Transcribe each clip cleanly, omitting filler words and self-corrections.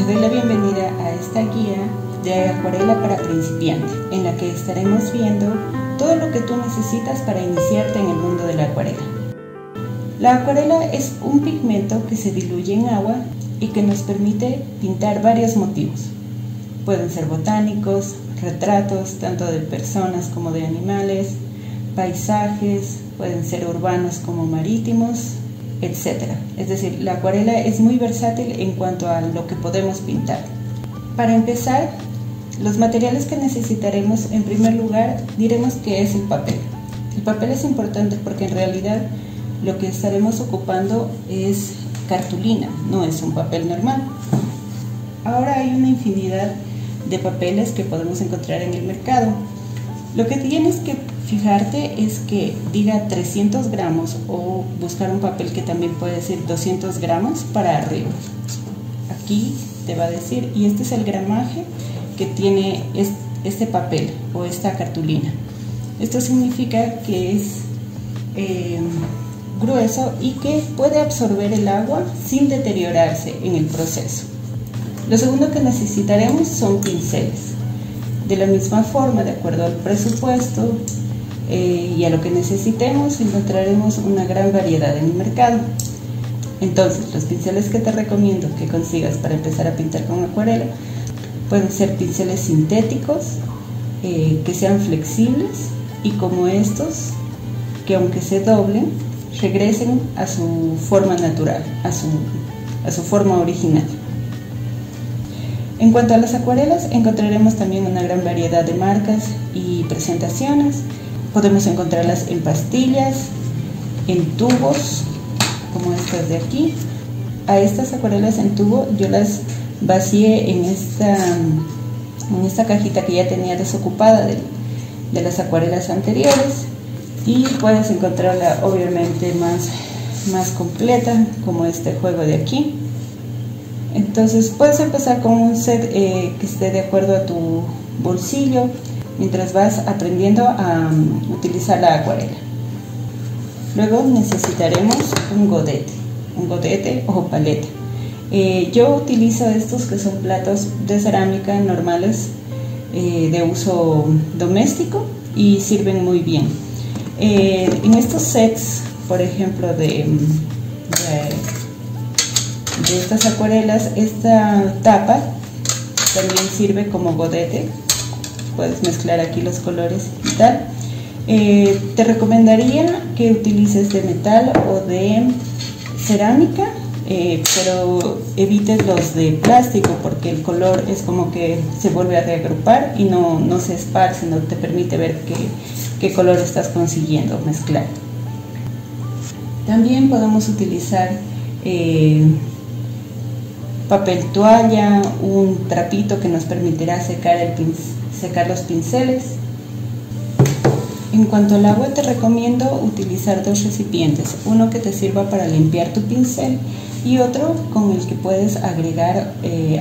Te doy la bienvenida a esta guía de acuarela para principiantes, en la que estaremos viendo todo lo que tú necesitas para iniciarte en el mundo de la acuarela. La acuarela es un pigmento que se diluye en agua y que nos permite pintar varios motivos. Pueden ser botánicos, retratos tanto de personas como de animales, paisajes, pueden ser urbanos como marítimos, etc. Es decir, la acuarela es muy versátil en cuanto a lo que podemos pintar. Para empezar, los materiales que necesitaremos, en primer lugar, diremos que es el papel. El papel es importante porque en realidad lo que estaremos ocupando es cartulina, no es un papel normal. Ahora hay una infinidad de papeles que podemos encontrar en el mercado. Lo que tienes que fijarte es que diga 300 gramos o buscar un papel que también puede decir 200 gramos para arriba. Aquí te va a decir, y este es el gramaje que tiene este papel o esta cartulina. Esto significa que es grueso y que puede absorber el agua sin deteriorarse en el proceso. Lo segundo que necesitaremos son pinceles. De la misma forma, de acuerdo al presupuesto y a lo que necesitemos, encontraremos una gran variedad en el mercado. Entonces, los pinceles que te recomiendo que consigas para empezar a pintar con acuarela pueden ser pinceles sintéticos, que sean flexibles y como estos, que aunque se doblen, regresen a su forma natural, a su forma original. En cuanto a las acuarelas, encontraremos también una gran variedad de marcas y presentaciones. Podemos encontrarlas en pastillas, en tubos, como estas de aquí. A estas acuarelas en tubo yo las vacié en esta cajita que ya tenía desocupada de las acuarelas anteriores, y puedes encontrarla obviamente más completa, como este juego de aquí. Entonces puedes empezar con un set que esté de acuerdo a tu bolsillo mientras vas aprendiendo a utilizar la acuarela. Luego necesitaremos un godete o paleta. Yo utilizo estos que son platos de cerámica normales de uso doméstico y sirven muy bien. En estos sets, por ejemplo, de estas acuarelas, esta tapa también sirve como godete. Puedes mezclar aquí los colores y tal. Te recomendaría que utilices de metal o de cerámica, pero evites los de plástico porque el color es como que se vuelve a reagrupar y no se esparce, no te permite ver qué color estás consiguiendo mezclar. También podemos utilizar papel toalla, un trapito que nos permitirá secar los pinceles. En cuanto al agua, te recomiendo utilizar dos recipientes, uno que te sirva para limpiar tu pincel y otro con el que puedes agregar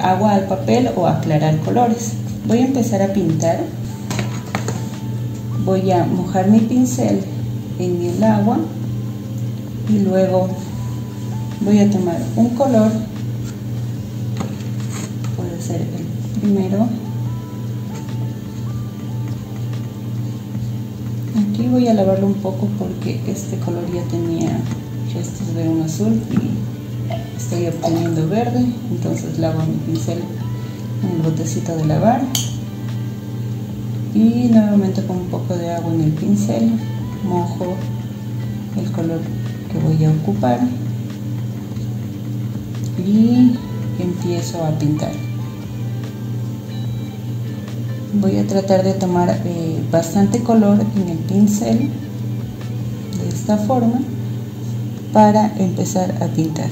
agua al papel o aclarar colores. Voy a empezar a pintar. Voy a mojar mi pincel en el agua y luego voy a tomar un color, puede ser el primero. Aquí voy a lavarlo un poco porque este color ya tenía restos de un azul y estoy obteniendo verde, entonces lavo mi pincel en el botecito de lavar y nuevamente con un poco de agua en el pincel mojo el color que voy a ocupar y empiezo a pintar. Voy a tratar de tomar bastante color en el pincel de esta forma para empezar a pintar.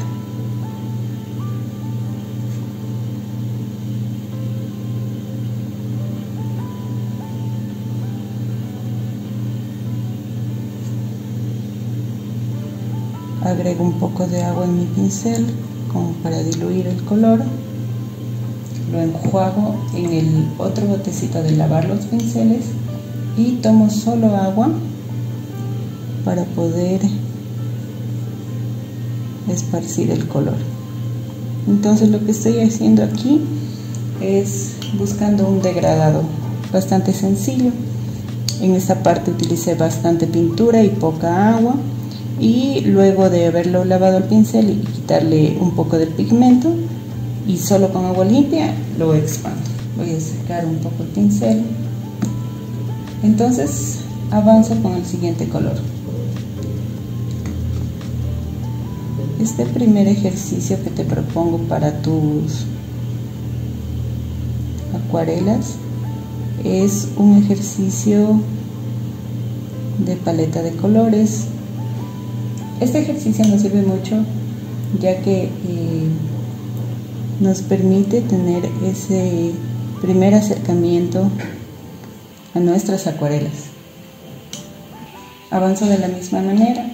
Agrego un poco de agua en mi pincel como para diluir el color. Lo enjuago en el otro botecito de lavar los pinceles y tomo solo agua para poder esparcir el color. Entonces lo que estoy haciendo aquí es buscando un degradado bastante sencillo. En esta parte utilicé bastante pintura y poca agua, y luego de haberlo lavado el pincel y quitarle un poco del pigmento, y solo con agua limpia lo expando. Voy a secar un poco el pincel. Entonces avanzo con el siguiente color. Este primer ejercicio que te propongo para tus acuarelas es un ejercicio de paleta de colores. Este ejercicio nos sirve mucho ya que nos permite tener ese primer acercamiento a nuestras acuarelas. Avanzo de la misma manera,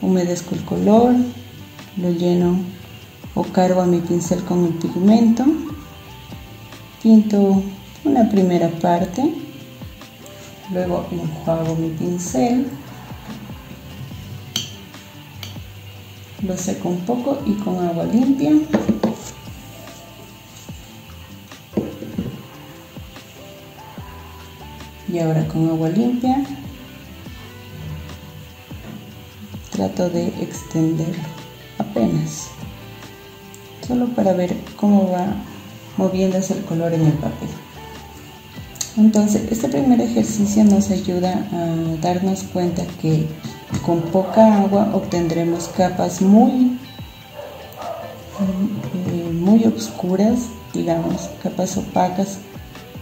humedezco el color, lo lleno o cargo a mi pincel con el pigmento, pinto una primera parte, luego enjuago mi pincel, lo seco un poco y con agua limpia y ahora con agua limpia trato de extenderlo apenas, solo para ver cómo va moviéndose el color en el papel. Entonces este primer ejercicio nos ayuda a darnos cuenta que con poca agua obtendremos capas muy oscuras, digamos, capas opacas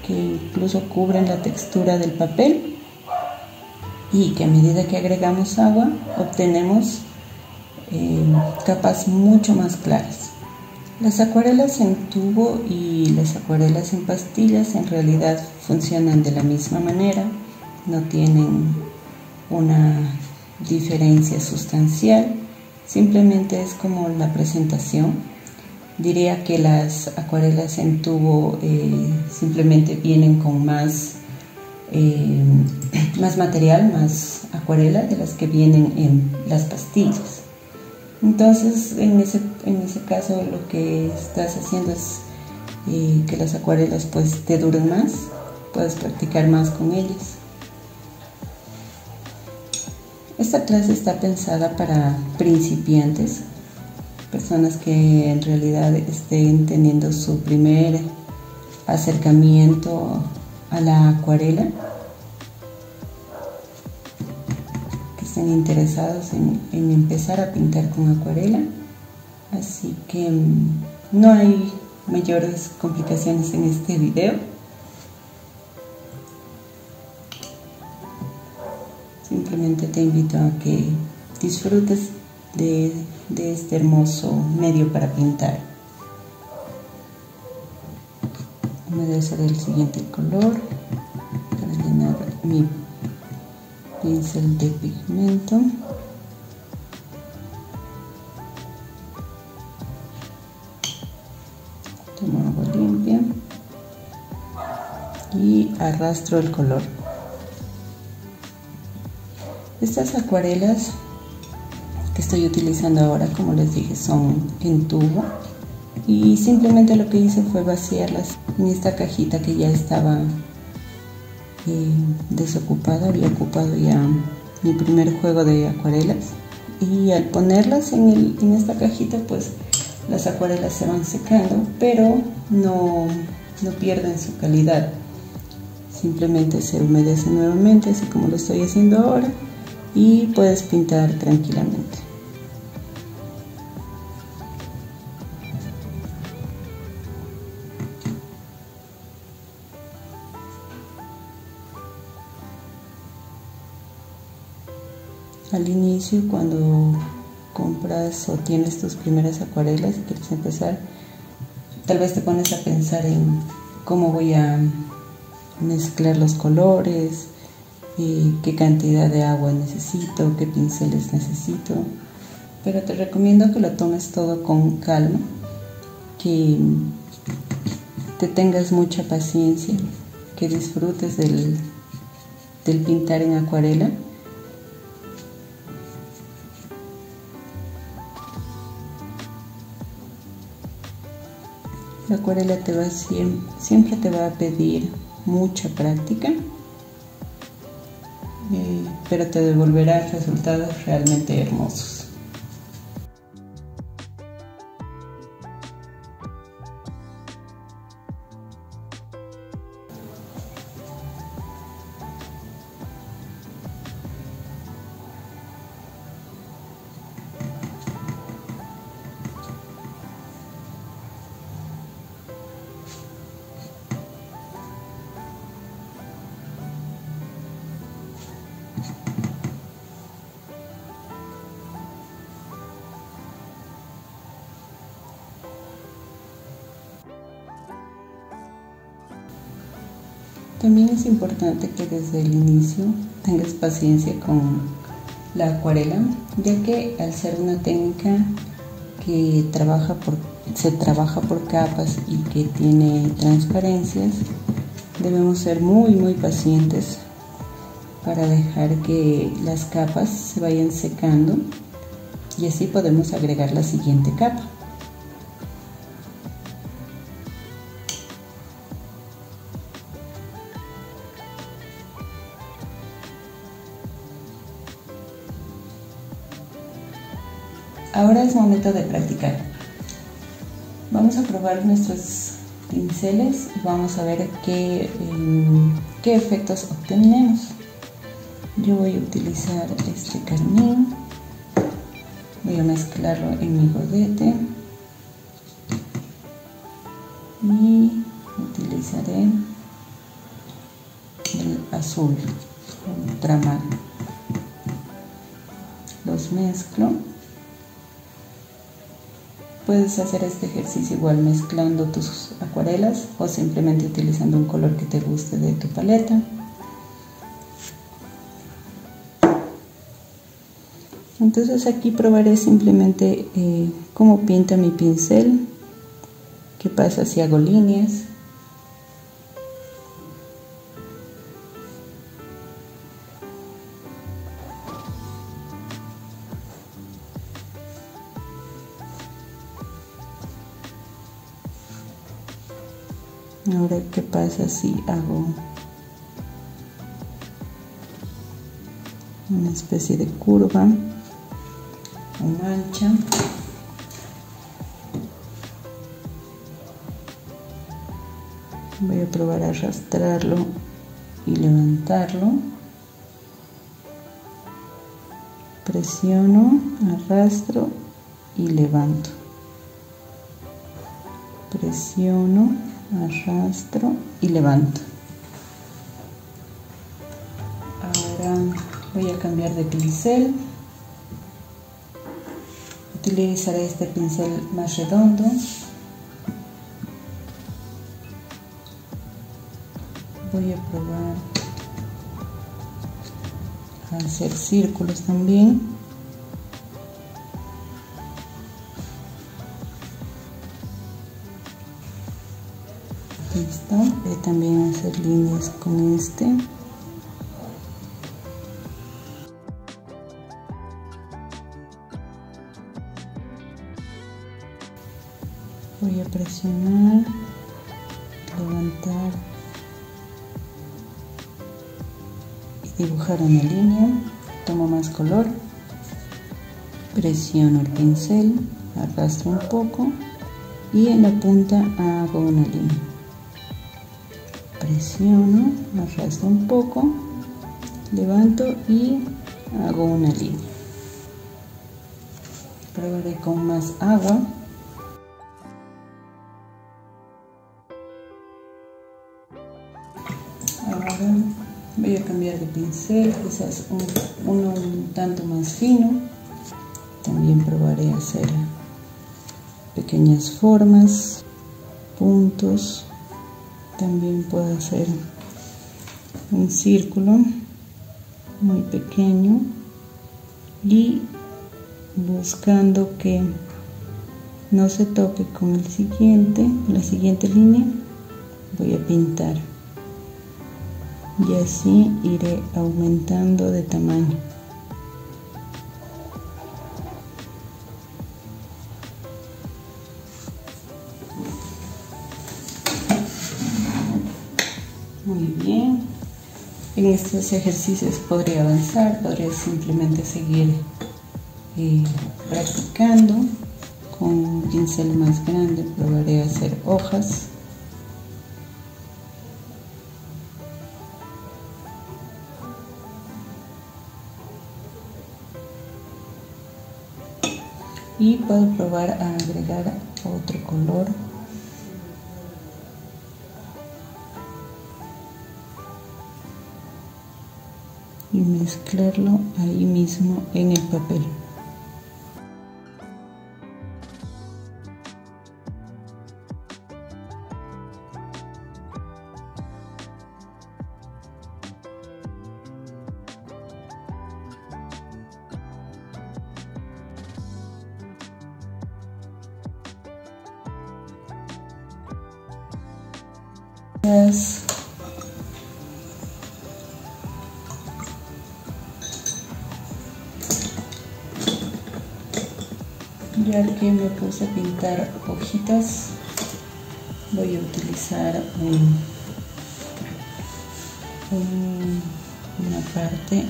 que incluso cubren la textura del papel, y que a medida que agregamos agua obtenemos capas mucho más claras. Las acuarelas en tubo y las acuarelas en pastillas en realidad funcionan de la misma manera, no tienen una diferencia sustancial, simplemente es como la presentación. Diría que las acuarelas en tubo simplemente vienen con más material, más acuarela de las que vienen en las pastillas. Entonces en ese caso lo que estás haciendo es que las acuarelas pues te duren más, puedes practicar más con ellas. Esta clase está pensada para principiantes, personas que en realidad estén teniendo su primer acercamiento a la acuarela, que estén interesados en empezar a pintar con acuarela. Así que no hay mayores complicaciones en este video. Simplemente te invito a que disfrutes de este hermoso medio para pintar. Humedeceré el siguiente color para llenar mi pincel de pigmento. Tomo agua limpia y arrastro el color. Estas acuarelas que estoy utilizando ahora, como les dije, son en tubo, y simplemente lo que hice fue vaciarlas en esta cajita que ya estaba desocupada. Había ocupado ya mi primer juego de acuarelas, y al ponerlas en esta cajita pues las acuarelas se van secando, pero no pierden su calidad, simplemente se humedece nuevamente, así como lo estoy haciendo ahora, y puedes pintar tranquilamente. Al inicio, cuando compras o tienes tus primeras acuarelas y quieres empezar, tal vez te pones a pensar en cómo voy a mezclar los colores, qué cantidad de agua necesito, qué pinceles necesito, pero te recomiendo que lo tomes todo con calma, que te tengas mucha paciencia, que disfrutes del pintar en acuarela. La acuarela siempre te va a pedir mucha práctica, pero te devolverá resultados realmente hermosos. También es importante que desde el inicio tengas paciencia con la acuarela, ya que al ser una técnica que se trabaja por capas y que tiene transparencias, debemos ser muy pacientes para dejar que las capas se vayan secando y así podemos agregar la siguiente capa. Ahora es momento de practicar. Vamos a probar nuestros pinceles y vamos a ver qué efectos obtenemos. Yo voy a utilizar este carmín, voy a mezclarlo en mi godete y utilizaré el azul, ultramar. Los mezclo. Puedes hacer este ejercicio igual mezclando tus acuarelas o simplemente utilizando un color que te guste de tu paleta. Entonces aquí probaré simplemente cómo pinta mi pincel, qué pasa si hago líneas. Ahora, ¿qué pasa si hago una especie de curva o mancha? Voy a probar a arrastrarlo y levantarlo. Presiono, arrastro y levanto. Presiono, arrastro y levanto. Ahora voy a cambiar de pincel. Utilizaré este pincel más redondo. Voy a probar a hacer círculos también. Listo. Voy también a hacer líneas con este. Voy a presionar, levantar y dibujar una línea. Tomo más color, presiono el pincel, arrastro un poco y en la punta hago una línea. Presiono, arrastro un poco, levanto y hago una línea. Probaré con más agua. Ahora voy a cambiar de pincel, quizás uno un tanto más fino. También probaré a hacer pequeñas formas, puntos. También puedo hacer un círculo muy pequeño y buscando que no se toque con la siguiente línea, voy a pintar y así iré aumentando de tamaño. Muy bien. En estos ejercicios podría avanzar, podría simplemente seguir practicando. Con un pincel más grande probaré a hacer hojas. Y puedo probar a agregar otro color. Y mezclarlo ahí mismo en el papel. Ya que me puse a pintar hojitas, voy a utilizar una parte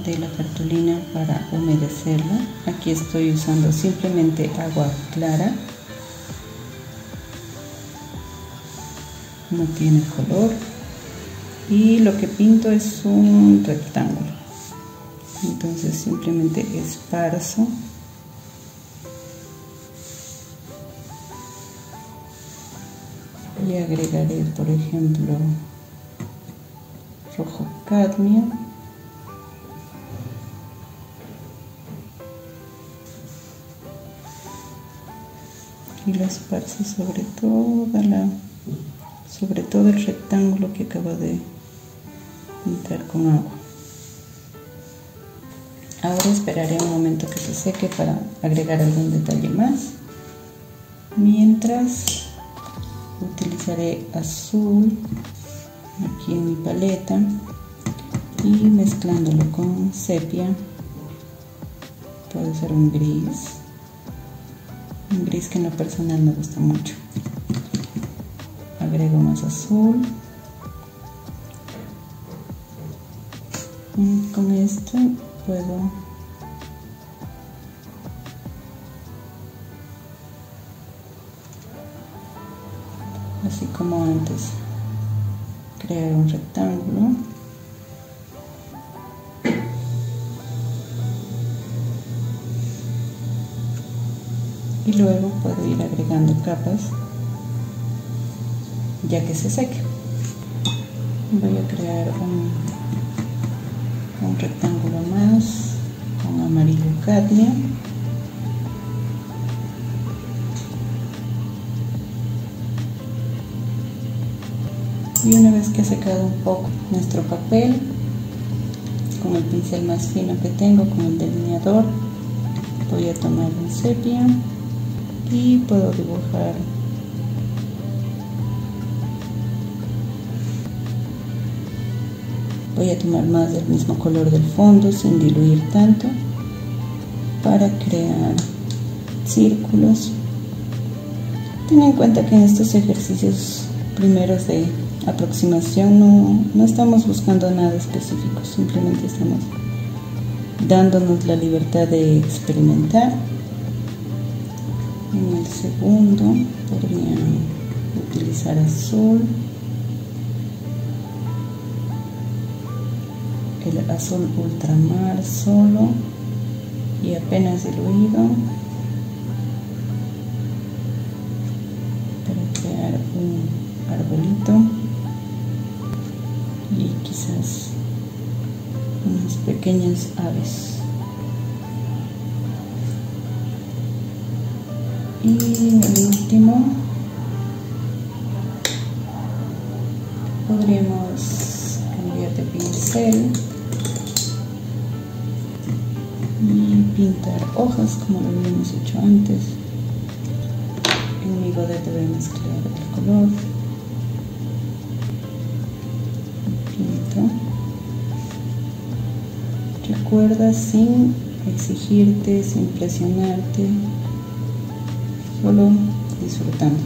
de la cartulina para humedecerla. Aquí estoy usando simplemente agua clara, no tiene color, y lo que pinto es un rectángulo. Entonces simplemente esparzo y agregaré, por ejemplo, rojo cadmio, y lo esparzo sobre todo el rectángulo que acabo de pintar con agua. Ahora esperaré un momento que se seque para agregar algún detalle más. Mientras utilizaré azul aquí en mi paleta y mezclándolo con sepia, puede ser un gris que en lo personal me gusta mucho. Agrego más azul y con esto puedo así como antes crear un rectángulo y luego puedo ir agregando capas ya que se seque. Voy a crear un rectángulo más con amarillo cadmio. Y una vez que ha secado un poco nuestro papel, con el pincel más fino que tengo, con el delineador, voy a tomar un sepia y puedo dibujar voy a tomar más del mismo color del fondo sin diluir tanto para crear círculos. Ten en cuenta que en estos ejercicios primeros de aproximación no estamos buscando nada específico, simplemente estamos dándonos la libertad de experimentar. En el segundo podría utilizar azul, el azul ultramar solo y apenas diluido para crear un arbolito y quizás unas pequeñas aves. Y el último podríamos cambiar de pincel y pintar hojas como lo habíamos hecho antes. En mi godete voy a mezclar el color, pinto. Recuerda, sin exigirte, sin presionarte, solo disfrutando.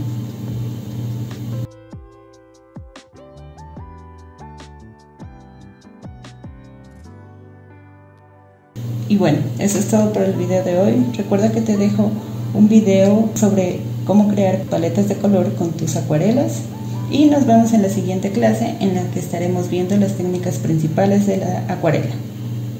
Y bueno, eso es todo por el video de hoy. Recuerda que te dejo un video sobre cómo crear paletas de color con tus acuarelas. Y nos vemos en la siguiente clase en la que estaremos viendo las técnicas principales de la acuarela.